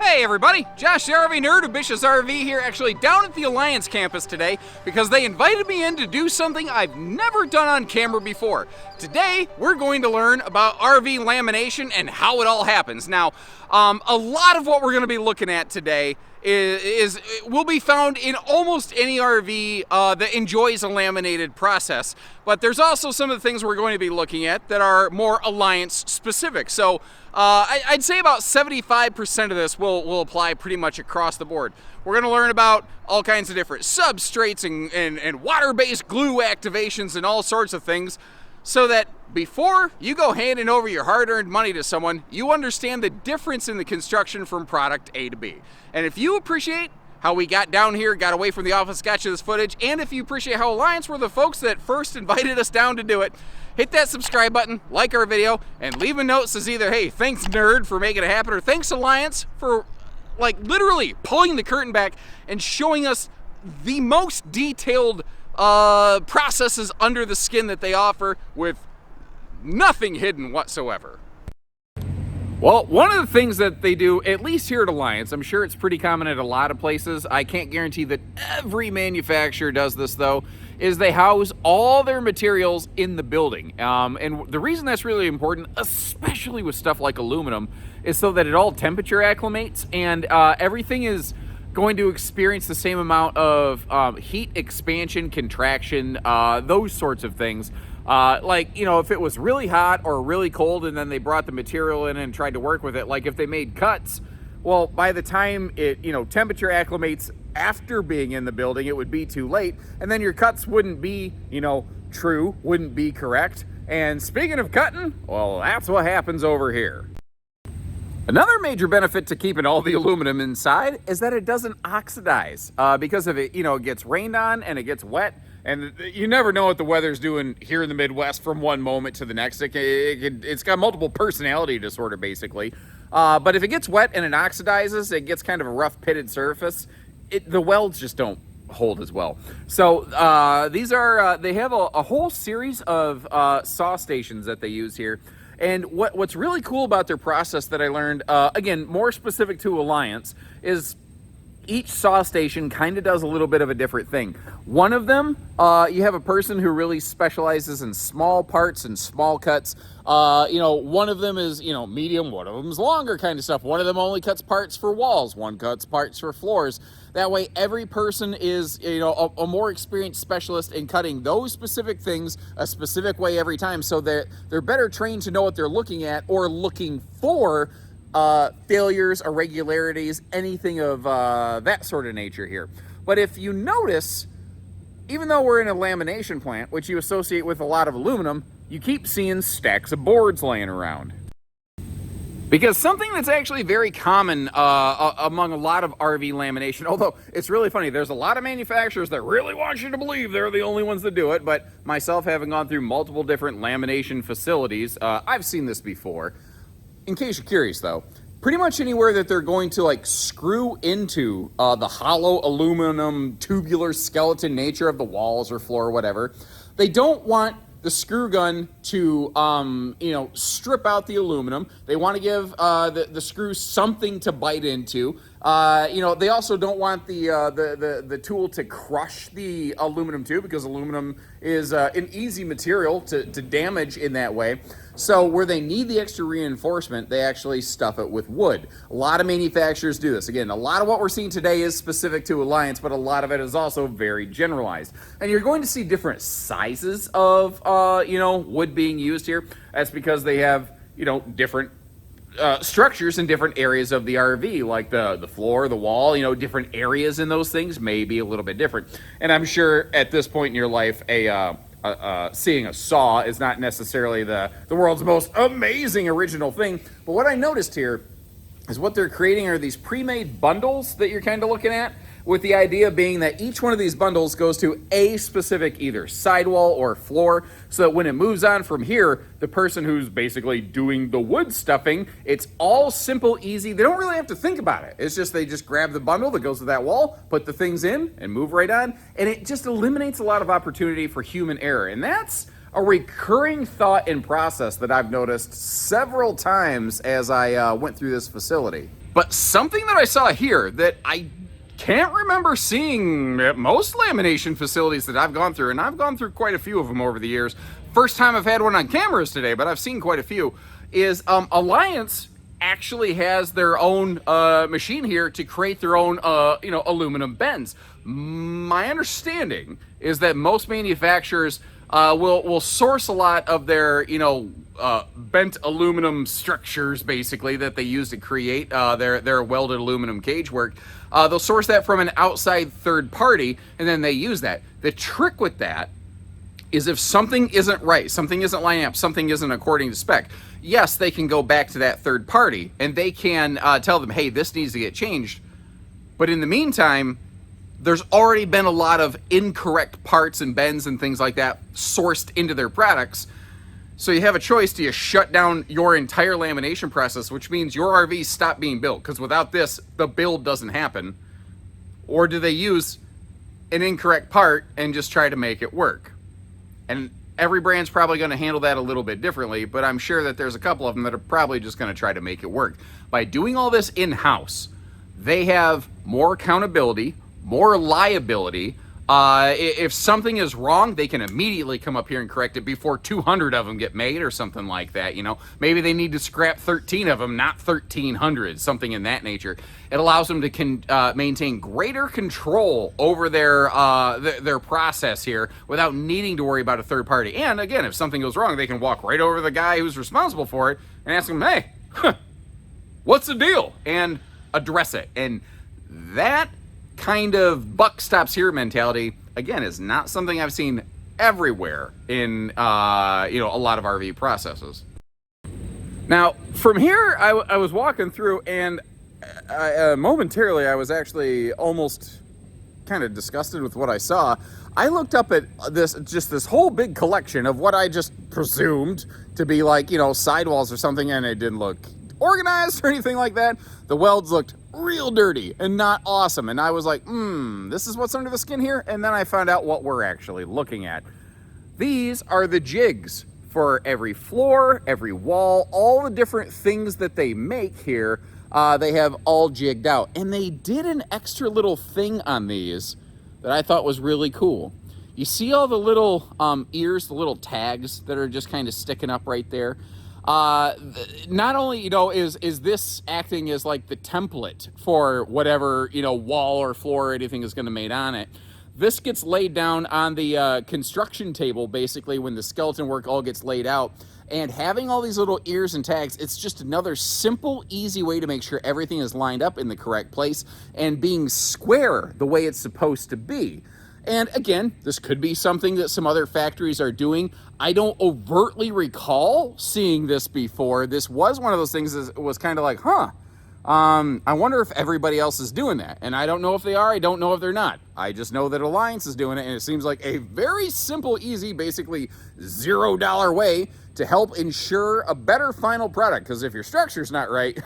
Hey everybody, Josh the RV Nerd of Bish's RV here, actually down at the Alliance campus today because they invited me in to do something I've never done on camera before. Today, we're going to learn about RV lamination and how it all happens. Now, a lot of what we're going to be looking at today will be found in almost any RV that enjoys a laminated process. But there's also some of the things we're going to be looking at that are more Alliance specific. So I'd say about 75% of this will apply pretty much across the board. We're going to learn about all kinds of different substrates and water-based glue activations and all sorts of things, so that before you go handing over your hard-earned money to someone, you understand the difference in the construction from product A to B. And if you appreciate how we got down here, got away from the office, got you this footage, and if you appreciate how Alliance were the folks that first invited us down to do it, hit that subscribe button, like our video, and leave a note that says either, hey, thanks nerd for making it happen, or thanks Alliance for like literally pulling the curtain back and showing us the most detailed processes under the skin that they offer with nothing hidden whatsoever. Well, one of the things that they do, at least here at Alliance, I'm sure it's pretty common at a lot of places, I can't guarantee that every manufacturer does this though, is they house all their materials in the building. And the reason that's really important, especially with stuff like aluminum, is so that it all temperature acclimates and everything is going to experience the same amount of heat expansion, contraction, those sorts of things. Like, you know, if it was really hot or really cold and then they brought the material in and tried to work with it, like if they made cuts, well, by the time it, you know, temperature acclimates after being in the building, it would be too late. And then your cuts wouldn't be, you know, true, wouldn't be correct. And speaking of cutting, well, that's what happens over here. Another major benefit to keeping all the aluminum inside is that it doesn't oxidize because if it, you know, it gets rained on and it gets wet, and you never know what the weather's doing here in the Midwest from one moment to the next. It's got multiple personality disorder basically. But if it gets wet and it oxidizes, it gets kind of a rough pitted surface. The welds just don't hold as well. So these are, they have a whole series of saw stations that they use here. And what's really cool about their process that I learned, again, more specific to Alliance, is each saw station kind of does a little bit of a different thing. One of them, you have a person who really specializes in small parts and small cuts. You know, one of them is, you know, medium, one of them is longer kind of stuff. One of them only cuts parts for walls, one cuts parts for floors. That way every person is, you know, a more experienced specialist in cutting those specific things a specific way every time, so they're better trained to know what they're looking at or looking for failures, irregularities, anything of that sort of nature here. But if you notice, even though we're in a lamination plant, which you associate with a lot of aluminum, you keep seeing stacks of boards laying around. Because something that's actually very common among a lot of RV lamination, although it's really funny, there's a lot of manufacturers that really want you to believe they're the only ones that do it, but myself having gone through multiple different lamination facilities, I've seen this before. In case you're curious though, pretty much anywhere that they're going to like screw into the hollow aluminum tubular skeleton nature of the walls or floor or whatever, they don't want the screw gun to, you know, strip out the aluminum. They want to give the screw something to bite into. You know, they also don't want the tool to crush the aluminum too, because aluminum is an easy material to damage in that way. So where they need the extra reinforcement, they actually stuff it with wood. A lot of manufacturers do this. Again, a lot of what we're seeing today is specific to Alliance, but a lot of it is also very generalized. And you're going to see different sizes of, you know, wood being used here. That's because they have, you know, different structures in different areas of the RV, like the floor, the wall, you know, different areas in those things may be a little bit different. And I'm sure at this point in your life, seeing a saw is not necessarily the world's most amazing original thing. But what I noticed here is what they're creating are these pre-made bundles that you're kind of looking at, with the idea being that each one of these bundles goes to a specific either sidewall or floor, so that when it moves on from here, the person who's basically doing the wood stuffing, it's all simple, easy. They don't really have to think about it. It's just they just grab the bundle that goes to that wall, put the things in, and move right on, and it just eliminates a lot of opportunity for human error. And that's a recurring thought and process that I've noticed several times as I went through this facility. But something that I saw here that I can't remember seeing at most lamination facilities that I've gone through, and I've gone through quite a few of them over the years. First time I've had one on cameras today, but I've seen quite a few, is Alliance actually has their own machine here to create their own aluminum bends. My understanding is that most manufacturers will source a lot of their bent aluminum structures, basically, that they use to create their welded aluminum cage work. They'll source that from an outside third party, and then they use that. The trick with that is if something isn't right, something isn't lining up, something isn't according to spec, yes, they can go back to that third party and they can tell them, hey, this needs to get changed. But in the meantime, there's already been a lot of incorrect parts and bends and things like that sourced into their products. So you have a choice. Do you shut down your entire lamination process, which means your RVs stop being built, because without this, the build doesn't happen? Or do they use an incorrect part and just try to make it work? And every brand's probably going to handle that a little bit differently, but I'm sure that there's a couple of them that are probably just going to try to make it work. By doing all this in-house, they have more accountability, more liability. If something is wrong, they can immediately come up here and correct it before 200 of them get made or something like that. Maybe they need to scrap 13 of them, not 1,300, something in that nature. It allows them to maintain greater control over their process here without needing to worry about a third party. And again, if something goes wrong, they can walk right over to the guy who's responsible for it and ask him, hey, what's the deal? And address it. And that kind of buck stops here mentality, again, is not something I've seen everywhere in a lot of RV processes. Now, from here, I was walking through, and momentarily I was actually almost kind of disgusted with what I saw. I looked up at this whole big collection of what I just presumed to be like, sidewalls or something, and it didn't look organized or anything like that. The welds looked real dirty and not awesome, and I was like, this is what's under the skin here. And then I found out what we're actually looking at. These are the jigs for every floor, every wall, all the different things that they make here. They have all jigged out, and they did an extra little thing on these that I thought was really cool. You see all the little ears, the little tags that are just kind of sticking up right there. Not only, is this acting as like the template for whatever, wall or floor or anything is going to be made on it. This gets laid down on the construction table, basically, when the skeleton work all gets laid out. And having all these little ears and tags, it's just another simple, easy way to make sure everything is lined up in the correct place and being square the way it's supposed to be. And again, this could be something that some other factories are doing. I don't overtly recall seeing this before. This was one of those things that was kind of like, I wonder if everybody else is doing that. And I don't know if they are. I don't know if they're not. I just know that Alliance is doing it, and it seems like a very simple, easy, basically $0 way to help ensure a better final product. Because if your structure's not right,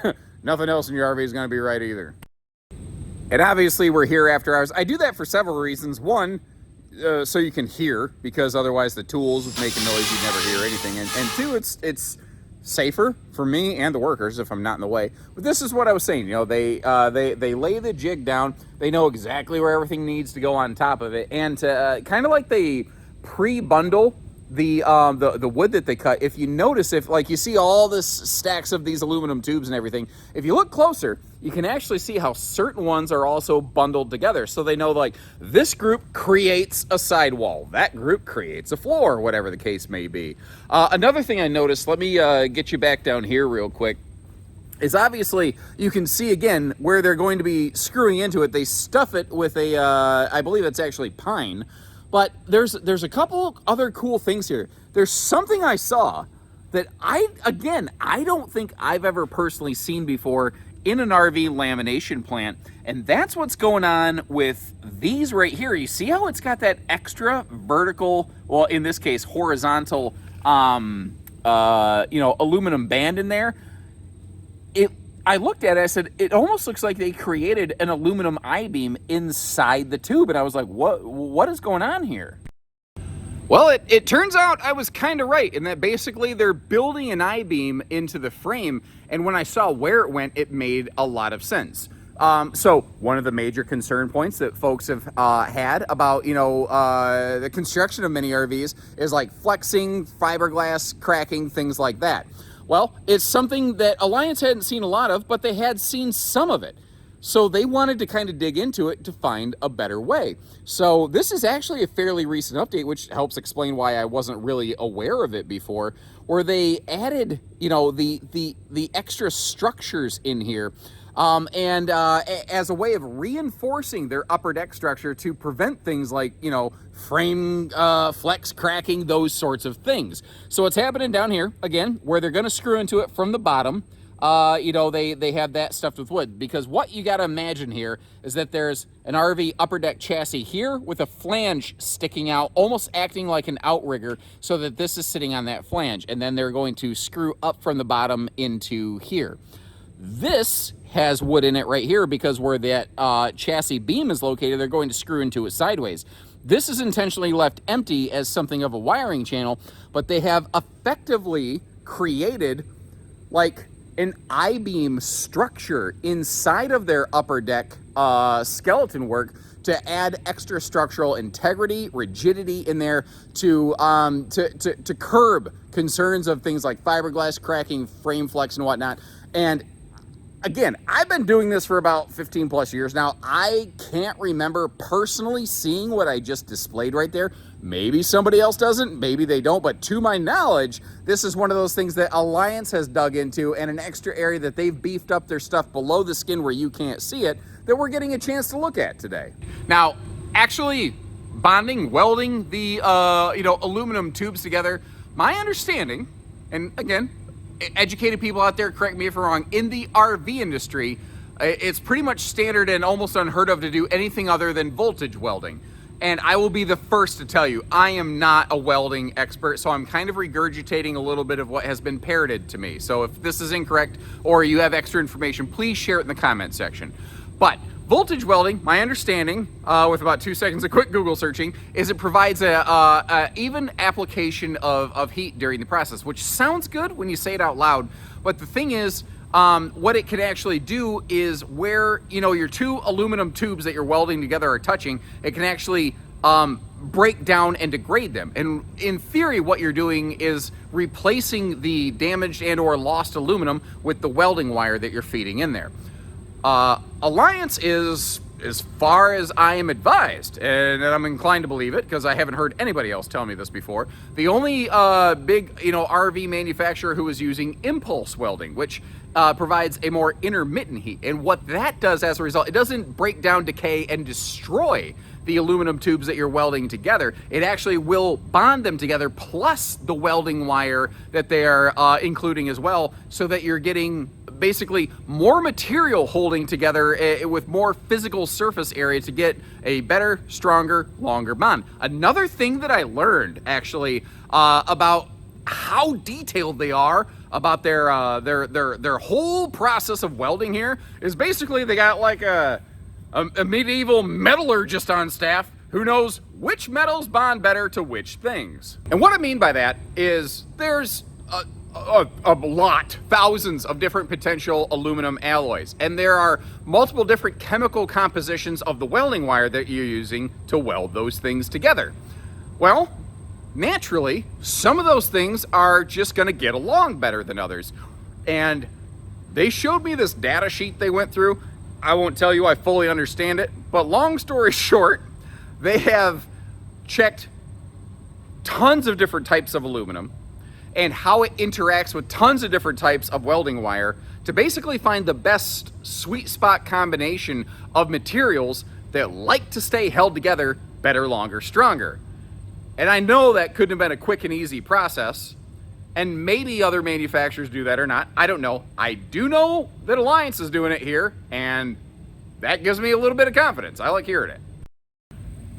nothing else in your RV is going to be right either. And obviously we're here after hours. I do that for several reasons. One, so you can hear, because otherwise the tools would make a noise, you'd never hear anything. And two, it's safer for me and the workers if I'm not in the way. But this is what I was saying. They lay the jig down. They know exactly where everything needs to go on top of it, and kind of like they pre-bundle the wood that they cut. If you notice, if like you see all this stacks of these aluminum tubes and everything, if you look closer, you can actually see how certain ones are also bundled together. So they know, like, this group creates a sidewall, that group creates a floor, whatever the case may be. Another thing I noticed, let me get you back down here real quick, is obviously you can see again where they're going to be screwing into it. They stuff it with a, I believe it's actually pine. But there's a couple other cool things here. There's something I saw that I don't think I've ever personally seen before in an RV lamination plant, and that's what's going on with these right here. You see how it's got that extra vertical, well, in this case, horizontal, aluminum band in there? I looked at it, I said, it almost looks like they created an aluminum I-beam inside the tube. And I was like, what is going on here? Well, it turns out I was kind of right in that basically they're building an I-beam into the frame, and when I saw where it went, it made a lot of sense. So one of the major concern points that folks have had about, the construction of mini RVs is like flexing, fiberglass, cracking, things like that. Well, it's something that Alliance hadn't seen a lot of, but they had seen some of it. So they wanted to kind of dig into it to find a better way. So this is actually a fairly recent update, which helps explain why I wasn't really aware of it before, where they added, the extra structures in here. As a way of reinforcing their upper deck structure to prevent things like, frame flex cracking, those sorts of things. So it's happening down here, again, where they're going to screw into it from the bottom. They have that stuffed with wood, because what you got to imagine here is that there's an RV upper deck chassis here with a flange sticking out, almost acting like an outrigger, so that this is sitting on that flange, and then they're going to screw up from the bottom into here. This has wood in it right here because where that chassis beam is located, they're going to screw into it sideways. This is intentionally left empty as something of a wiring channel, but they have effectively created like an I-beam structure inside of their upper deck skeleton work to add extra structural integrity, rigidity in there to curb concerns of things like fiberglass cracking, frame flex, and whatnot. And again, I've been doing this for about 15 plus years now. I can't remember personally seeing what I just displayed right there. Maybe somebody else doesn't, maybe they don't, but to my knowledge, this is one of those things that Alliance has dug into, and an extra area that they've beefed up their stuff below the skin where you can't see it, that we're getting a chance to look at today. Now, actually welding the aluminum tubes together, my understanding, and again, educated people out there, correct me if I'm wrong, in the RV industry, it's pretty much standard and almost unheard of to do anything other than voltage welding. And I will be the first to tell you, I am not a welding expert, so I'm kind of regurgitating a little bit of what has been parroted to me. So if this is incorrect or you have extra information, please share it in the comment section. But voltage welding, my understanding, with about 2 seconds of quick Google searching, is it provides a even application of heat during the process, which sounds good when you say it out loud. But the thing is, what it can actually do is where, your two aluminum tubes that you're welding together are touching, it can actually break down and degrade them. And in theory, what you're doing is replacing the damaged and or lost aluminum with the welding wire that you're feeding in there. Alliance is, as far as I am advised, and I'm inclined to believe it because I haven't heard anybody else tell me this before, the only big RV manufacturer who is using impulse welding, which provides a more intermittent heat. And what that does as a result, it doesn't break down, decay, and destroy the aluminum tubes that you're welding together. It actually will bond them together, plus the welding wire that they are including as well, so that you're getting basically more material holding together with more physical surface area to get a better, stronger, longer bond. Another thing that I learned actually about how detailed they are about their whole process of welding here is basically they got like a medieval metallurgist on staff who knows which metals bond better to which things. And what I mean by that is there's a lot, thousands of different potential aluminum alloys, and there are multiple different chemical compositions of the welding wire that you're using to weld those things together. Well, naturally, some of those things are just going to get along better than others. And they showed me this data sheet they went through. I won't tell you I fully understand it, but long story short, they have checked tons of different types of aluminum and how it interacts with tons of different types of welding wire to basically find the best sweet spot combination of materials that like to stay held together better, longer, stronger. And I know that couldn't have been a quick and easy process, and maybe other manufacturers do that or not. I don't know. I do know that Alliance is doing it here, and that gives me a little bit of confidence. I like hearing it.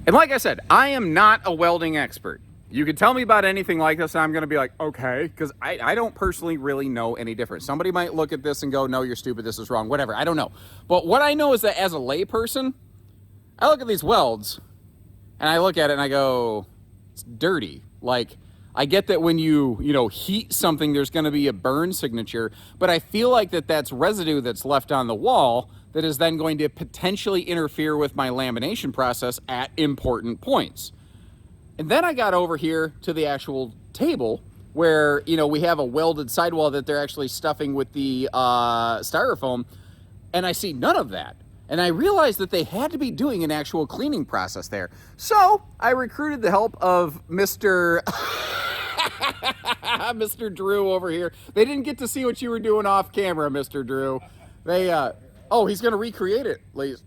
And like I said, I am not a welding expert. You can tell me about anything like this, and I'm going to be like, okay, because I don't personally really know any different. Somebody might look at this and go, no, you're stupid, this is wrong, whatever. I don't know. But what I know is that as a layperson, I look at these welds, and I look at it and I go, it's dirty. Like, I get that when you heat something, there's going to be a burn signature, but I feel like that's residue that's left on the wall that is then going to potentially interfere with my lamination process at important points. And then I got over here to the actual table where, we have a welded sidewall that they're actually stuffing with the styrofoam, and I see none of that. And I realized that they had to be doing an actual cleaning process there. So I recruited the help of Mr. Mr. Drew over here. They didn't get to see what you were doing off camera, Mr. Drew. They, oh, he's gonna recreate it, ladies.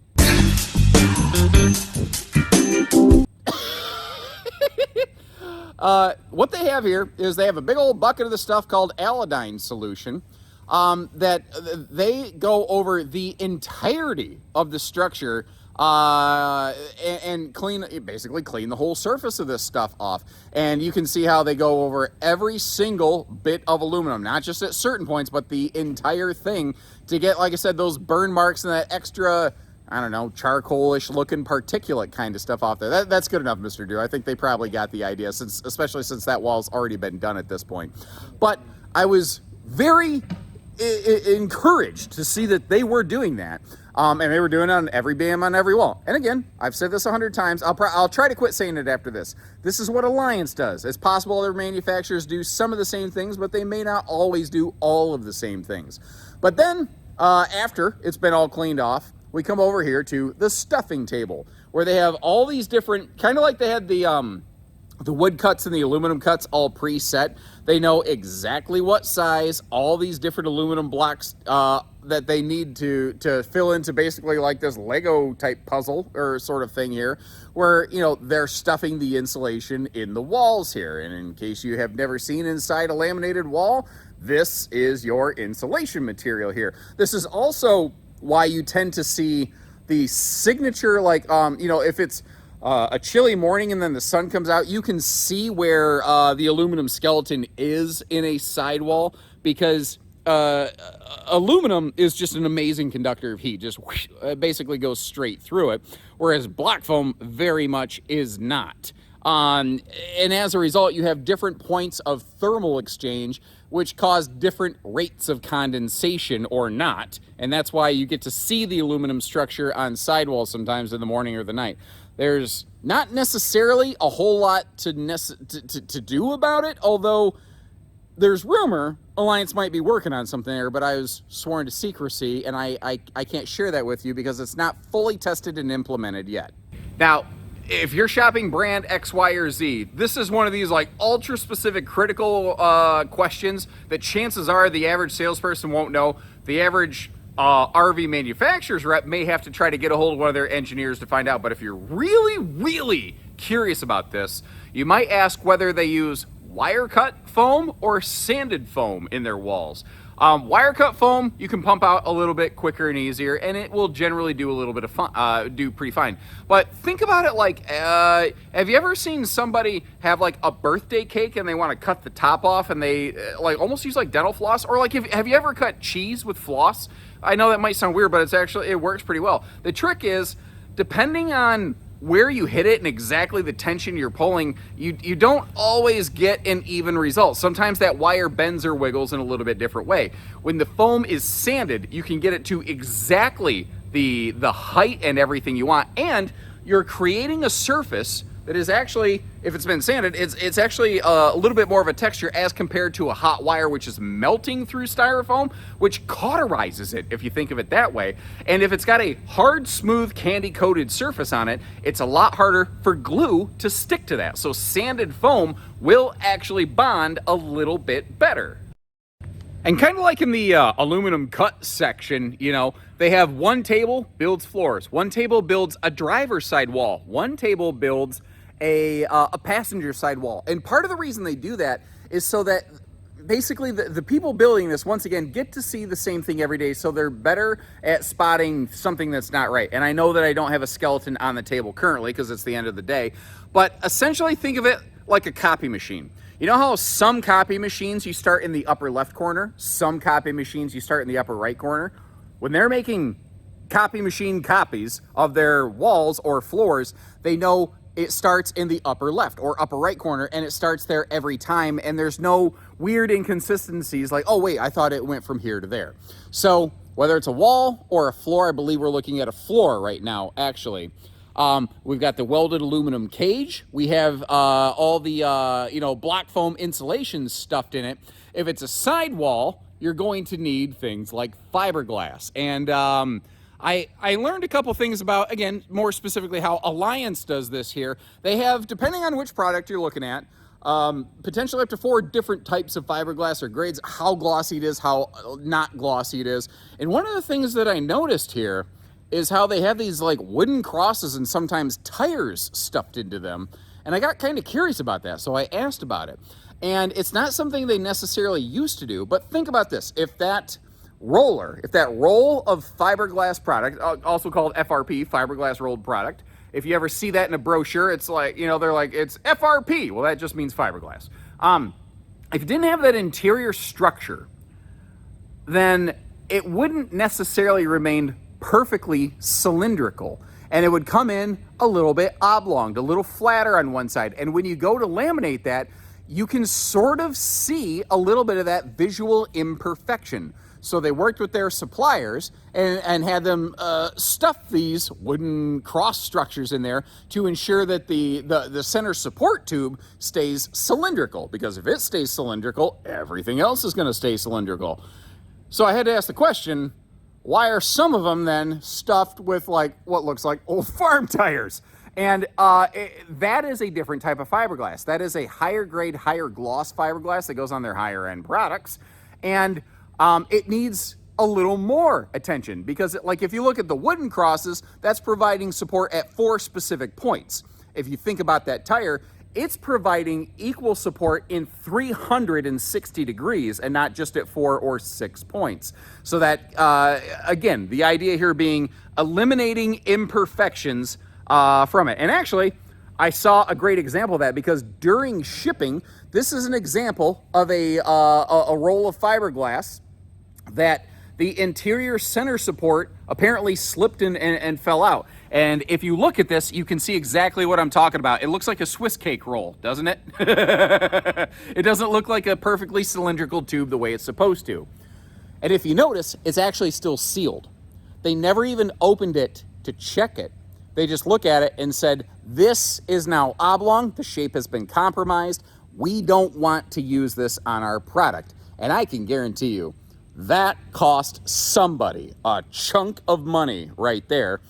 What they have here is they have a big old bucket of the stuff called Alodine solution. That they go over the entirety of the structure and basically clean the whole surface of this stuff off. And you can see how they go over every single bit of aluminum, not just at certain points, but the entire thing to get, like I said, those burn marks and that extra, I don't know, charcoalish looking particulate kind of stuff off there. That's good enough, Mr. Drew. I think they probably got the idea, especially since that wall's already been done at this point. But I was very encouraged to see that they were doing that, and they were doing it on every beam on every wall. And again, I've said this 100 times. I'll try to quit saying it after this. This is what Alliance does. It's possible other manufacturers do some of the same things, but they may not always do all of the same things. But then after it's been all cleaned off, we come over here to the stuffing table where they have all these different, kind of like they had the wood cuts and the aluminum cuts all preset. They know exactly what size all these different aluminum blocks that they need to fill into basically like this Lego type puzzle or sort of thing here, where they're stuffing the insulation in the walls here. And in case you have never seen inside a laminated wall, this is your insulation material here. This is also why you tend to see the signature, like if it's a chilly morning and then the sun comes out, you can see where the aluminum skeleton is in a sidewall, because aluminum is just an amazing conductor of heat. Just whoosh, basically goes straight through it, whereas block foam very much is not. And as a result, you have different points of thermal exchange, which cause different rates of condensation or not. And that's why you get to see the aluminum structure on sidewalls sometimes in the morning or the night. There's not necessarily a whole lot to do about it, although there's rumor Alliance might be working on something there, but I was sworn to secrecy, and I can't share that with you because it's not fully tested and implemented yet. Now, if you're shopping brand X, Y, or Z, this is one of these like ultra specific critical questions that chances are the average salesperson won't know. The average RV manufacturer's rep may have to try to get a hold of one of their engineers to find out. But if you're really, really curious about this, you might ask whether they use wire cut foam or sanded foam in their walls. Wire cut foam you can pump out a little bit quicker and easier, and it will generally do a little bit of do pretty fine. But think about it like, have you ever seen somebody have like a birthday cake and they want to cut the top off and they like almost use like dental floss? Or like, have you ever cut cheese with floss? I know that might sound weird, but it works pretty well. The trick is, depending on where you hit it and exactly the tension you're pulling, you don't always get an even result. Sometimes that wire bends or wiggles in a little bit different way. When the foam is sanded, you can get it to exactly the height and everything you want, and you're creating a surface that is actually, if it's been sanded, it's actually a little bit more of a texture as compared to a hot wire, which is melting through styrofoam, which cauterizes it, if you think of it that way. And if it's got a hard, smooth, candy-coated surface on it, it's a lot harder for glue to stick to that. So sanded foam will actually bond a little bit better. And kind of like in the aluminum cut section, they have one table builds floors, one table builds a driver's side wall, one table builds a passenger side wall. And part of the reason they do that is so that basically the people building this, once again, get to see the same thing every day, so they're better at spotting something that's not right. And I know that I don't have a skeleton on the table currently because it's the end of the day, but essentially think of it like a copy machine. You know how some copy machines you start in the upper left corner, some copy machines you start in the upper right corner? When they're making copy machine copies of their walls or floors, they know it starts in the upper left or upper right corner, and it starts there every time, and there's no weird inconsistencies like, oh wait, I thought it went from here to there. So whether it's a wall or a floor, I believe we're looking at a floor right now, actually. We've got the welded aluminum cage. We have all the block foam insulation stuffed in it. If it's a sidewall, you're going to need things like fiberglass. And I learned a couple things about, again, more specifically how Alliance does this here. They have, depending on which product you're looking at, potentially up to 4 different types of fiberglass or grades, how glossy it is, how not glossy it is. And one of the things that I noticed here is how they have these like wooden crosses and sometimes tires stuffed into them. And I got kind of curious about that, so I asked about it. And it's not something they necessarily used to do, but think about this. If that roll of fiberglass product, also called FRP, fiberglass rolled product, if you ever see that in a brochure, it's like, they're like, it's FRP. Well, that just means fiberglass. If it didn't have that interior structure, then it wouldn't necessarily remain perfectly cylindrical, and it would come in a little bit oblong, a little flatter on one side. And when you go to laminate that, you can sort of see a little bit of that visual imperfection. So they worked with their suppliers and had them stuff these wooden cross structures in there to ensure that the center support tube stays cylindrical, because if it stays cylindrical, everything else is going to stay cylindrical. So I had to ask the question, why are some of them then stuffed with like what looks like old farm tires? And that is a different type of fiberglass. That is a higher grade, higher gloss fiberglass that goes on their higher end products. And it needs a little more attention because like if you look at the wooden crosses, that's providing support at 4 specific points. If you think about that tire, it's providing equal support in 360 degrees and not just at 4 or 6 points. So that, again, the idea here being eliminating imperfections from it. And actually, I saw a great example of that because during shipping, this is an example of a roll of fiberglass that the interior center support apparently slipped and fell out. And if you look at this, you can see exactly what I'm talking about. It looks like a Swiss cake roll, doesn't it? It doesn't look like a perfectly cylindrical tube the way it's supposed to. And if you notice, it's actually still sealed. They never even opened it to check it. They just look at it and said, this is now oblong, the shape has been compromised, we don't want to use this on our product. And I can guarantee you, that cost somebody a chunk of money right there.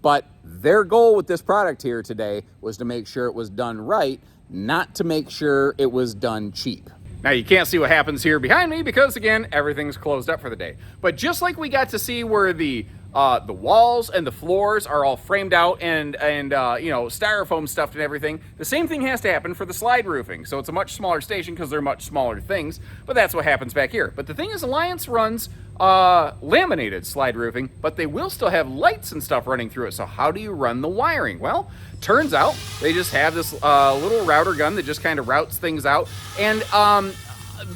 But their goal with this product here today was to make sure it was done right, not to make sure it was done cheap. Now you can't see what happens here behind me because again, everything's closed up for the day. But just like we got to see where the walls and the floors are all framed out and styrofoam stuffed and everything, the same thing has to happen for the slide roofing. So it's a much smaller station because they're much smaller things, but that's what happens back here. But the thing is, Alliance runs laminated slide roofing, but they will still have lights and stuff running through it. So how do you run the wiring? Well, turns out they just have this little router gun that just kind of routes things out. And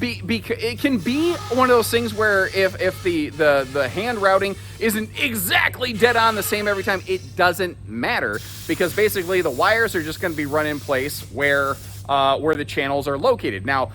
it can be one of those things where if the hand routing isn't exactly dead on the same every time, it doesn't matter, because basically the wires are just going to be run in place where the channels are located. Now,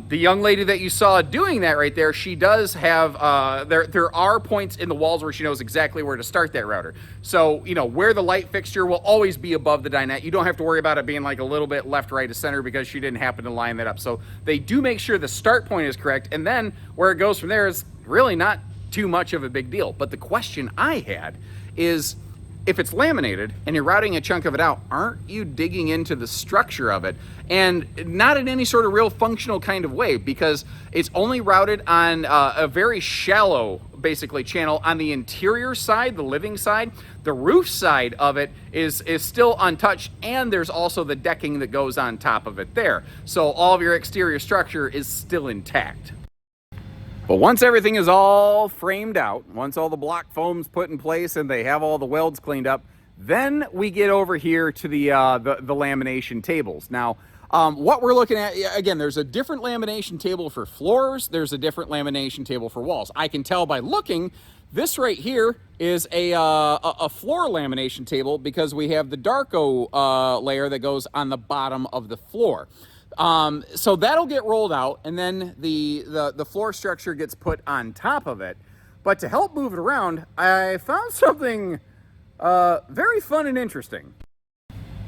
the young lady that you saw doing that right there, she does have, there are points in the walls where she knows exactly where to start that router. So, where the light fixture will always be above the dinette. You don't have to worry about it being like a little bit left, right, to center because she didn't happen to line that up. So they do make sure the start point is correct. And then where it goes from there is really not too much of a big deal. But the question I had is, if it's laminated and you're routing a chunk of it out, aren't you digging into the structure of it? And not in any sort of real functional kind of way, because it's only routed on a very shallow, basically, channel on the interior side, the living side. The roof side of it is still untouched, and there's also the decking that goes on top of it there. So all of your exterior structure is still intact. But once everything is all framed out, once all the block foam's put in place and they have all the welds cleaned up, then we get over here to the lamination tables. Now, What we're looking at, again, there's a different lamination table for floors. There's a different lamination table for walls. I can tell by looking, this right here is a floor lamination table because we have the Darko layer that goes on the bottom of the floor. So that'll get rolled out, and then the floor structure gets put on top of it. But to help move it around, I found something very fun and interesting.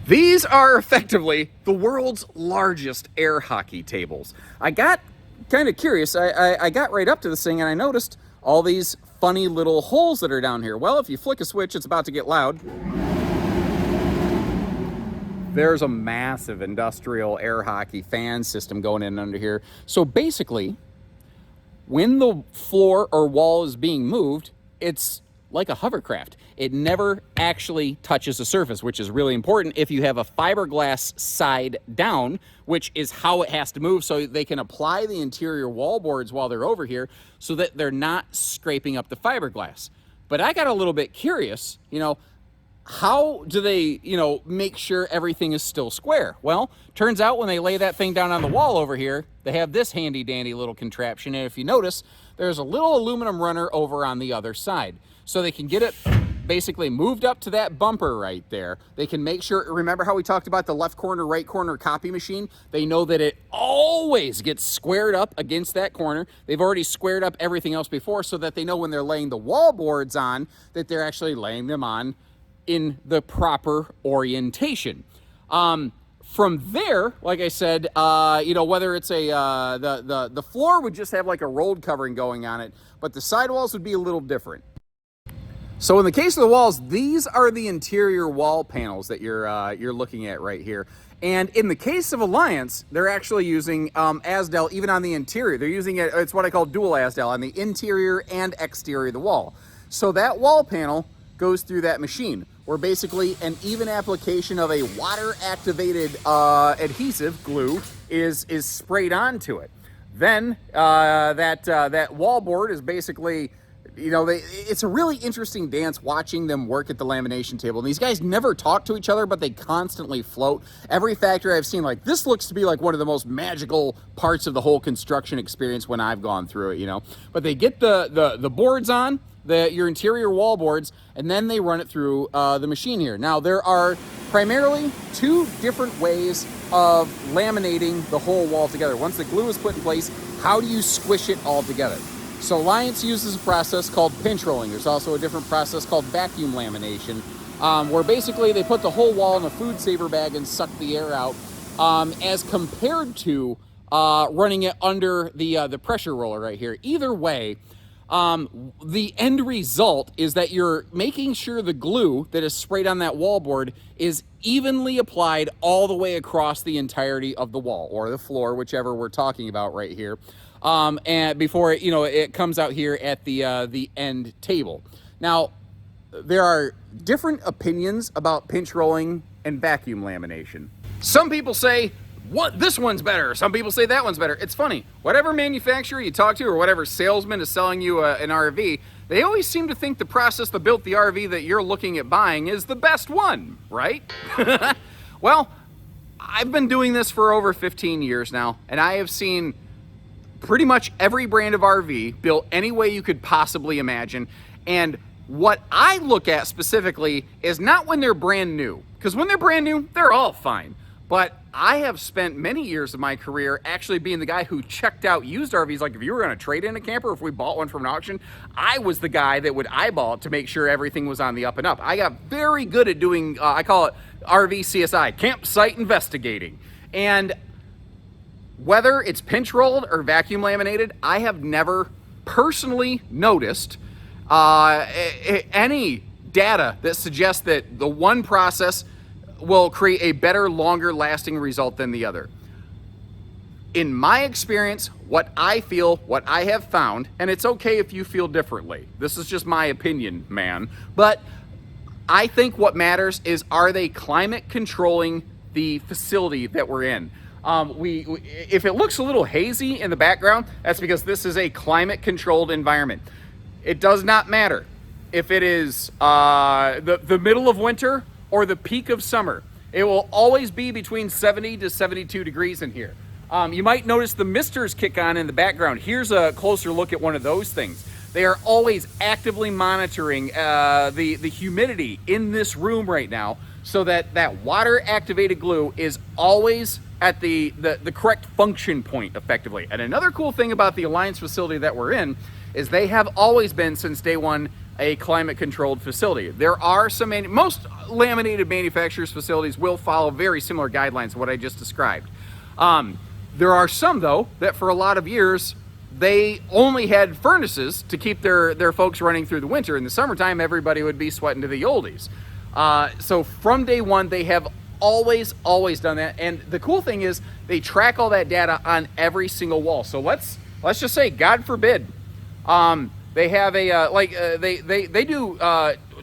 These are effectively the world's largest air hockey tables. I got kind of curious. I got right up to this thing and I noticed all these funny little holes that are down here. Well, if you flick a switch, it's about to get loud. There's a massive industrial air hockey fan system going in under here. So basically, when the floor or wall is being moved, it's like a hovercraft. It never actually touches the surface, which is really important if you have a fiberglass side down, which is how it has to move so they can apply the interior wall boards while they're over here so that they're not scraping up the fiberglass. But I got a little bit curious, how do they, make sure everything is still square? Well, turns out when they lay that thing down on the wall over here, they have this handy dandy little contraption. And if you notice, there's a little aluminum runner over on the other side. So they can get it basically moved up to that bumper right there. They can make sure, remember how we talked about the left corner, right corner copy machine? They know that it always gets squared up against that corner. They've already squared up everything else before so that they know when they're laying the wall boards on, that they're actually laying them on in the proper orientation. From there, like I said, whether it's the floor would just have like a rolled covering going on it, but the sidewalls would be a little different. So in the case of the walls, these are the interior wall panels that you're looking at right here. And in the case of Alliance, they're actually using Asdel even on the interior. They're using it's what I call dual Asdel on the interior and exterior of the wall. So that wall panel goes through that machine, where basically an even application of a water-activated adhesive glue is sprayed onto it. Then that wall board is basically, it's a really interesting dance watching them work at the lamination table. And these guys never talk to each other, but they constantly float. Every factory I've seen, like, this looks to be like one of the most magical parts of the whole construction experience when I've gone through it, But they get the boards on, your interior wall boards, and then they run it through the machine here. Now, there are primarily two different ways of laminating the whole wall together. Once the glue is put in place, how do you squish it all together? So Alliance uses a process called pinch rolling. There's also a different process called vacuum lamination, where basically they put the whole wall in a food saver bag and suck the air out, as compared to running it under the pressure roller right here. Either way, the end result is that you're making sure the glue that is sprayed on that wall board is evenly applied all the way across the entirety of the wall or the floor, whichever we're talking about right here. And before it comes out here at the end table. Now, there are different opinions about pinch rolling and vacuum lamination. Some people say, this one's better. Some people say that one's better. It's funny. Whatever manufacturer you talk to or whatever salesman is selling you an RV, they always seem to think the process that built the RV that you're looking at buying is the best one, right? Well, I've been doing this for over 15 years now, and I have seen pretty much every brand of RV built any way you could possibly imagine. And what I look at specifically is not when they're brand new, because when they're brand new, they're all fine. But I have spent many years of my career actually being the guy who checked out used RVs. Like if you were going to trade in a camper, if we bought one from an auction, I was the guy that would eyeball it to make sure everything was on the up and up. I got very good at doing, I call it RV CSI, campsite investigating. And whether it's pinch rolled or vacuum laminated, I have never personally noticed any data that suggests that the one process will create a better, longer lasting result than the other. In my experience, what I feel, what I have found, and it's okay if you feel differently. This is just my opinion, man. But I think what matters is, are they climate controlling the facility that we're in? If it looks a little hazy in the background, that's because this is a climate controlled environment. It does not matter if it is the middle of winter or the peak of summer. It will always be between 70 to 72 degrees in here. You might notice the misters kick on in the background. Here's a closer look at one of those things. They are always actively monitoring the humidity in this room right now, so that that water activated glue is always at the correct function point effectively. And another cool thing about the Alliance facility that we're in is they have always been, since day one, a climate controlled facility. There are some, most laminated manufacturers facilities will follow very similar guidelines to what I just described. There are some though that for a lot of years they only had furnaces to keep their folks running through the winter. In the summertime, everybody would be sweating to the oldies. So from day one, they have always done that. And the cool thing is they track all that data on every single wall. So let's just say, God forbid, they have a they do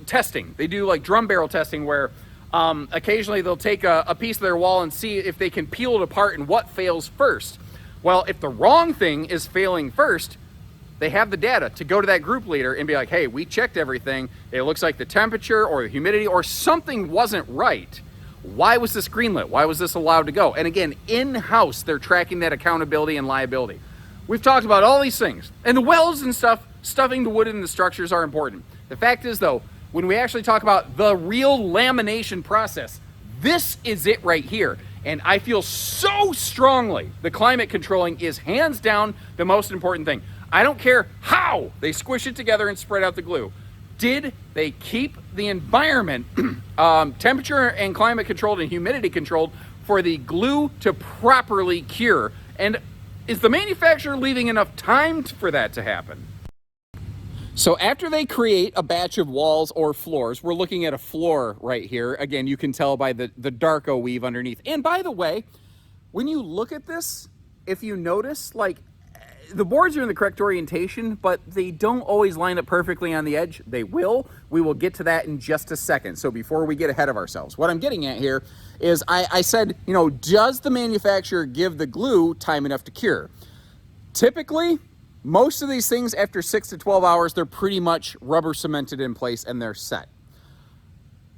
testing. They do like drum barrel testing where occasionally they'll take a piece of their wall and see if they can peel it apart and what fails first. Well, if the wrong thing is failing first, they have the data to go to that group leader and be like, hey, we checked everything. It looks like the temperature or the humidity or something wasn't right. Why was this greenlit? Why was this allowed to go? And again, in-house, they're tracking that accountability and liability. We've talked about all these things. And the welds and stuff, stuffing the wood in the structures are important. The fact is, though, when we actually talk about the real lamination process, this is it right here. And I feel so strongly the climate controlling is hands down the most important thing. I don't care how they squish it together and spread out the glue. Did they keep the environment temperature and climate controlled and humidity controlled for the glue to properly cure? And is the manufacturer leaving enough time for that to happen? So after they create a batch of walls or floors, we're looking at a floor right here. Again, you can tell by the Darko weave underneath. And by the way, when you look at this, if you notice, like, the boards are in the correct orientation, but they don't always line up perfectly on the edge. They will. We will get to that in just a second. So before we get ahead of ourselves, what I'm getting at here is I said, you know, does the manufacturer give the glue time enough to cure? Typically, most of these things, after 6 to 12 hours, they're pretty much rubber cemented in place and they're set.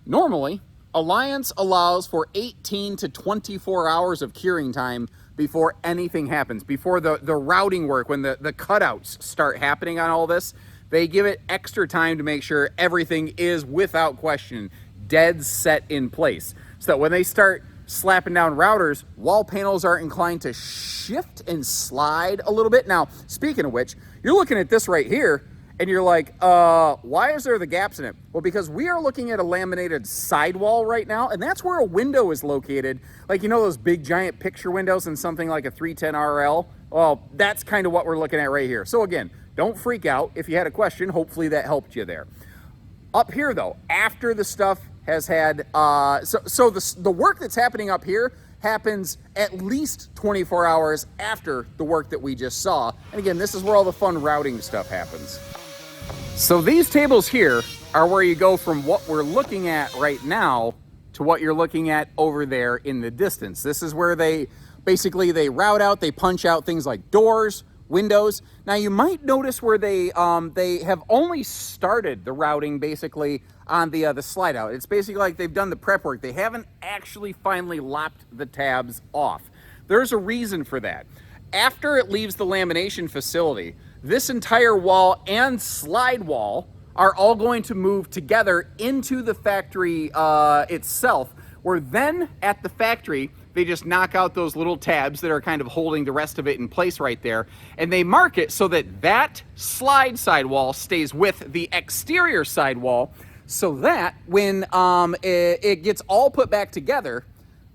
Normally, Alliance allows for 18 to 24 hours of curing time before anything happens, before the routing work, when the cutouts start happening on all this. They give it extra time to make sure everything is, without question, dead set in place. So that when they start slapping down routers, wall panels are inclined to shift and slide a little bit. Now, speaking of which, you're looking at this right here, and you're like, why is there the gaps in it? Well, because we are looking at a laminated sidewall right now, and that's where a window is located. Like, you know those big giant picture windows in something like a 310 RL? Well, that's kind of what we're looking at right here. So again, don't freak out. If you had a question, hopefully that helped you there. Up here though, after the stuff has had, the work that's happening up here happens at least 24 hours after the work that we just saw. And again, this is where all the fun routing stuff happens. So these tables here are where you go from what we're looking at right now to what you're looking at over there in the distance. This is where they route out, they punch out things like doors, windows. Now you might notice where they have only started the routing basically on the slide out. It's basically like they've done the prep work. They haven't actually finally lopped the tabs off. There's a reason for that. After it leaves the lamination facility, this entire wall and slide wall are all going to move together into the factory itself, where then at the factory, they just knock out those little tabs that are kind of holding the rest of it in place right there. And they mark it so that that slide sidewall stays with the exterior sidewall, so that when it gets all put back together,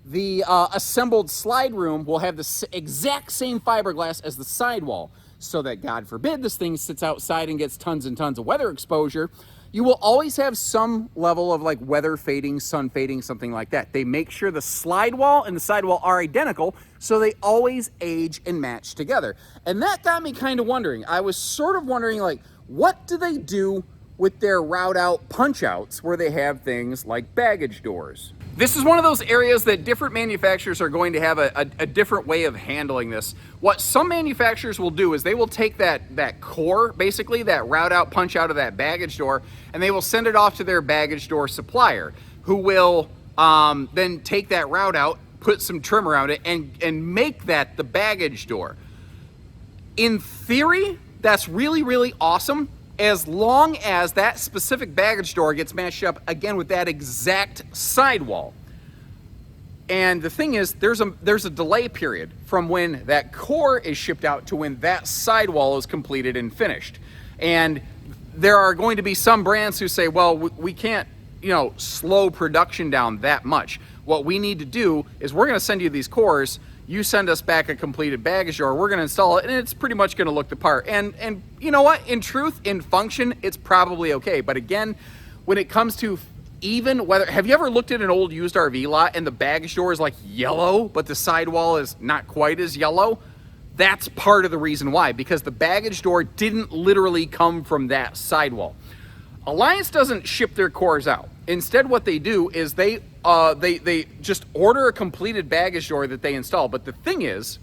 the assembled slide room will have the exact same fiberglass as the sidewall, so that, God forbid, this thing sits outside and gets tons and tons of weather exposure. You will always have some level of like weather fading, sun fading, something like that. They make sure the slide wall and the sidewall are identical, so they always age and match together. And that got me kind of wondering. I was sort of wondering, like, what do they do with their route out punch outs where they have things like baggage doors? This is one of those areas that different manufacturers are going to have a different way of handling this. What some manufacturers will do is they will take that core, basically that route out punch out of that baggage door, and they will send it off to their baggage door supplier, who will then take that route out, put some trim around it, and make that the baggage door. In theory, that's really, really awesome, as long as that specific baggage door gets matched up again with that exact sidewall. And the thing is, there's a delay period from when that core is shipped out to when that sidewall is completed and finished. And there are going to be some brands who say, well, we can't, slow production down that much. What we need to do is we're going to send you these cores. You send us back a completed baggage door. We're going to install it, and it's pretty much going to look the part. And you know what? In truth, in function, it's probably okay. But again, when it comes to even whether, have you ever looked at an old used RV lot and the baggage door is like yellow, but the sidewall is not quite as yellow? That's part of the reason why, because the baggage door didn't literally come from that sidewall. Alliance doesn't ship their cores out. Instead, what they do is they just order a completed baggage door that they install. But the thing is,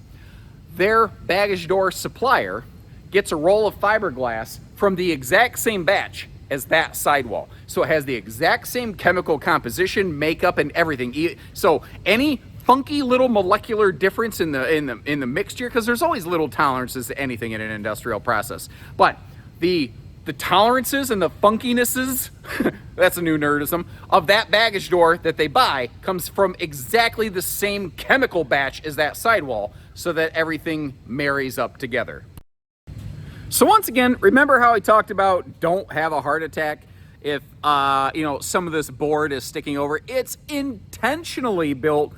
their baggage door supplier gets a roll of fiberglass from the exact same batch as that sidewall. So it has the exact same chemical composition, makeup, and everything. So any funky little molecular difference in the mixture, because there's always little tolerances to anything in an industrial process, but the tolerances and the funkinesses, that's a new nerdism, of that baggage door that they buy comes from exactly the same chemical batch as that sidewall, so that everything marries up together. So once again, remember how I talked about don't have a heart attack if some of this board is sticking over? It's intentionally built.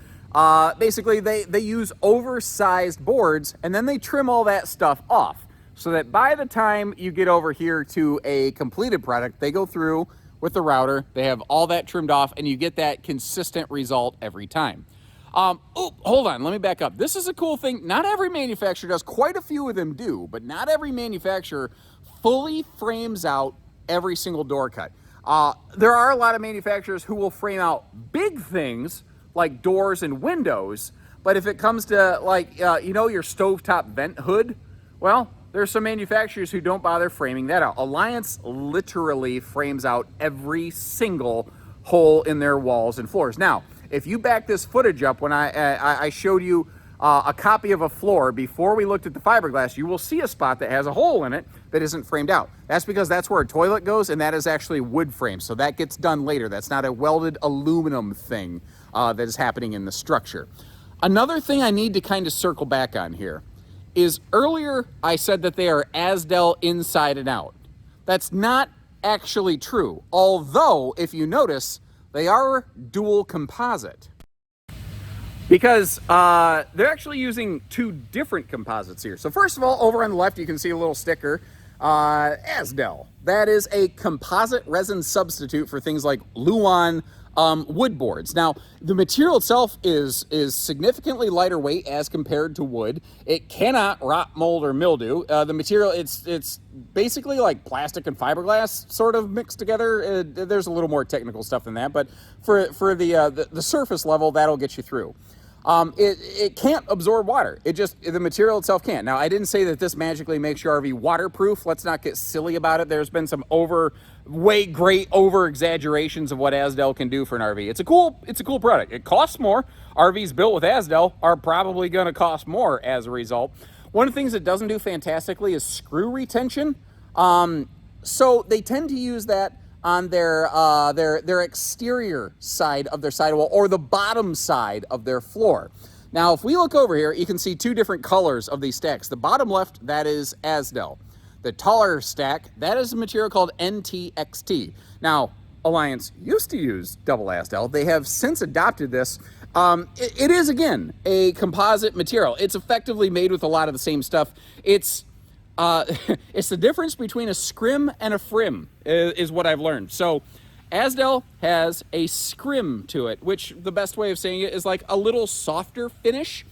Basically, they use oversized boards, and then they trim all that stuff off, so that by the time you get over here to a completed product, they go through with the router, they have all that trimmed off, and you get that consistent result every time. Hold on, let me back up. This is a cool thing. Not every manufacturer does. Quite a few of them do, but not every manufacturer fully frames out every single door cut. There are a lot of manufacturers who will frame out big things like doors and windows, but if it comes to your stovetop vent hood, well, there's some manufacturers who don't bother framing that out. Alliance literally frames out every single hole in their walls and floors. Now, if you back this footage up when I showed you a copy of a floor before we looked at the fiberglass, you will see a spot that has a hole in it that isn't framed out. That's because that's where a toilet goes, and that is actually wood frame, so that gets done later. That's not a welded aluminum thing that is happening in the structure. Another thing I need to kind of circle back on here is earlier I said that they are Azdel inside and out. That's not actually true, although if you notice, they are dual composite, because they're actually using two different composites here. So first of all, over on the left, you can see a little sticker, Azdel. That is a composite resin substitute for things like Luan wood boards. Now, the material itself is significantly lighter weight as compared to wood. It cannot rot, mold, or mildew. The material, it's basically like plastic and fiberglass sort of mixed together. There's a little more technical stuff than that, but for the surface level, that'll get you through. It can't absorb water. The material itself can't. Now, I didn't say that this magically makes your RV waterproof. Let's not get silly about it. There's been some great over exaggerations of what Azdel can do for an RV. It's a cool product. It costs more. RVs built with Azdel are probably going to cost more as a result. One of the things it doesn't do fantastically is screw retention. So they tend to use that on their exterior side of their sidewall, or the bottom side of their floor. Now, if we look over here, you can see two different colors of these stacks. The bottom left, that is Azdel. The taller stack, that is a material called NTXT. Now, Alliance used to use double Azdel. They have since adopted this. It is, again, a composite material. It's effectively made with a lot of the same stuff. It's the difference between a scrim and a frim is what I've learned. So Azdel has a scrim to it, which the best way of saying it is like a little softer finish.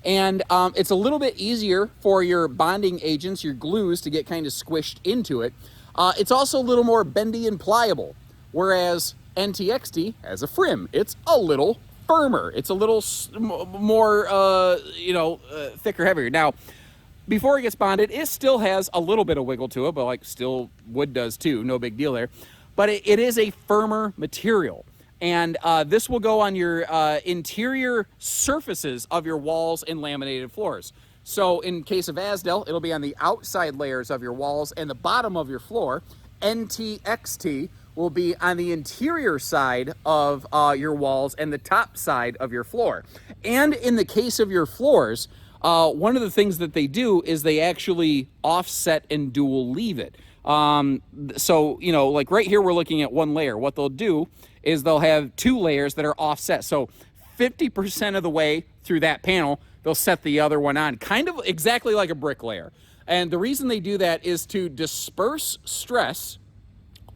And it's a little bit easier for your bonding agents, your glues, to get kind of squished into it. It's also a little more bendy and pliable, whereas NTXT has a frim. It's a little firmer. It's a little more, thicker, heavier. Now, before it gets bonded, it still has a little bit of wiggle to it, but like still wood does too, no big deal there. But it is a firmer material. And this will go on your interior surfaces of your walls and laminated floors. So in case of Asdel, it'll be on the outside layers of your walls and the bottom of your floor. NTXT will be on the interior side of your walls and the top side of your floor. And in the case of your floors, one of the things that they do is they actually offset and dual leave it. So, you know, like right here, we're looking at one layer. What they'll do is they'll have two layers that are offset. So 50% of the way through that panel, they'll set the other one on, kind of exactly like a brick layer. And the reason they do that is to disperse stress,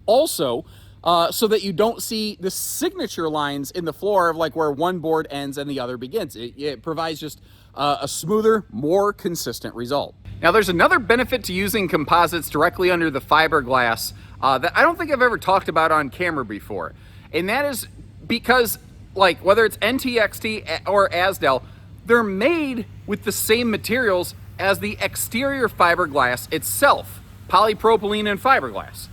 also so that you don't see the signature lines in the floor of like where one board ends and the other begins. It provides just a smoother, more consistent result. Now there's another benefit to using composites directly under the fiberglass that I don't think I've ever talked about on camera before. And that is because, like, whether it's NTXT or Asdel, they're made with the same materials as the exterior fiberglass itself, polypropylene and fiberglass.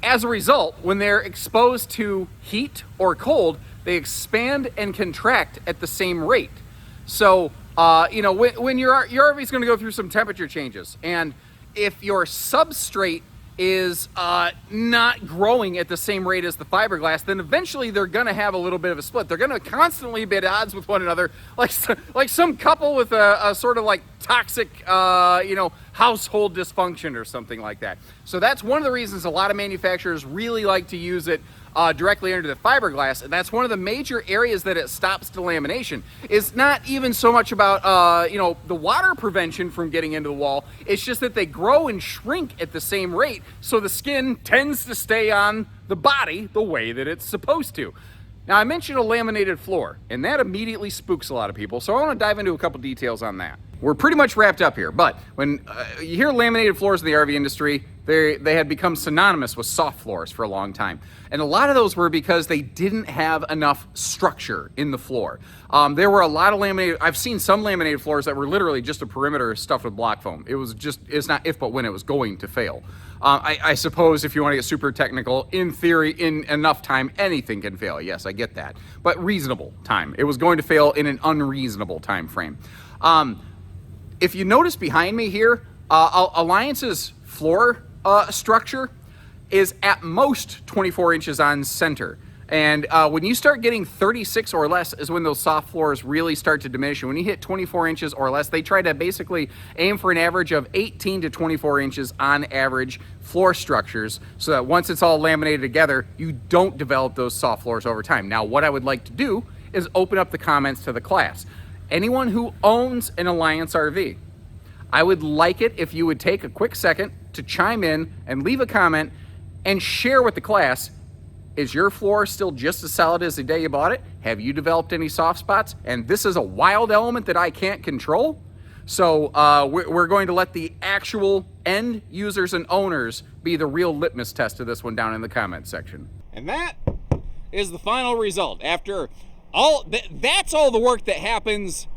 As a result, when they're exposed to heat or cold, they expand and contract at the same rate. So, you know, when your RV is going to go through some temperature changes, and if your substrate is not growing at the same rate as the fiberglass, then eventually they're going to have a little bit of a split. They're going to constantly be at odds with one another, like some couple with a sort of like toxic, you know, household dysfunction or something like that. So that's one of the reasons a lot of manufacturers really like to use it directly under the fiberglass, and that's one of the major areas that it stops delamination. It's not even so much about you know, the water prevention from getting into the wall. It's just that they grow and shrink at the same rate, so the skin tends to stay on the body the way that it's supposed to. Now, I mentioned a laminated floor, and that immediately spooks a lot of people, so I want to dive into a couple details on that. We're pretty much wrapped up here, but when you hear laminated floors in the RV industry, they had become synonymous with soft floors for a long time. And a lot of those were because they didn't have enough structure in the floor. There were a lot of laminated, I've seen some laminated floors that were literally just a perimeter stuffed with block foam. It's not if but when it was going to fail. I suppose if you want to get super technical, in theory, in enough time, anything can fail. Yes, I get that. But reasonable time. It was going to fail in an unreasonable time frame. If you notice behind me here, Alliance's floor structure is at most 24 inches on center. And when you start getting 36 or less is when those soft floors really start to diminish. And when you hit 24 inches or less, they try to basically aim for an average of 18 to 24 inches on average floor structures, so that once it's all laminated together, you don't develop those soft floors over time. Now, what I would like to do is open up the comments to the class. Anyone who owns an Alliance RV, I would like it if you would take a quick second to chime in and leave a comment and share with the class, is your floor still just as solid as the day you bought it? Have you developed any soft spots? And this is a wild element that I can't control. So we're going to let the actual end users and owners be the real litmus test of this one down in the comment section. And that is the final result. After all, that's all the work that happens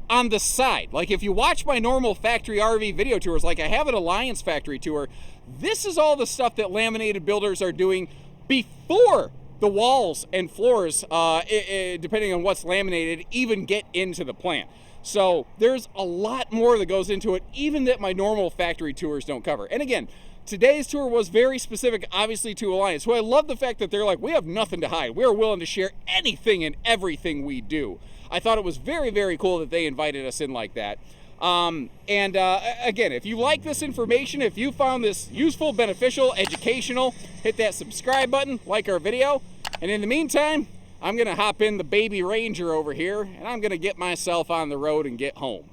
on the side. Like if you watch my normal factory RV video tours, like I have an Alliance factory tour, this is all the stuff that laminated builders are doing before the walls and floors, depending on what's laminated, even get into the plant. So there's a lot more that goes into it, even that my normal factory tours don't cover. And again, today's tour was very specific, obviously, to Alliance, who I love the fact that they're like, we have nothing to hide. We're willing to share anything and everything we do. I thought it was very, very cool that they invited us in like that. Again, if you like this information, if you found this useful, beneficial, educational, hit that subscribe button, like our video. And in the meantime, I'm going to hop in the baby Ranger over here, and I'm going to get myself on the road and get home.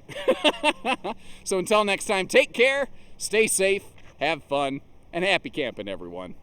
So until next time, take care, stay safe, have fun, and happy camping, everyone.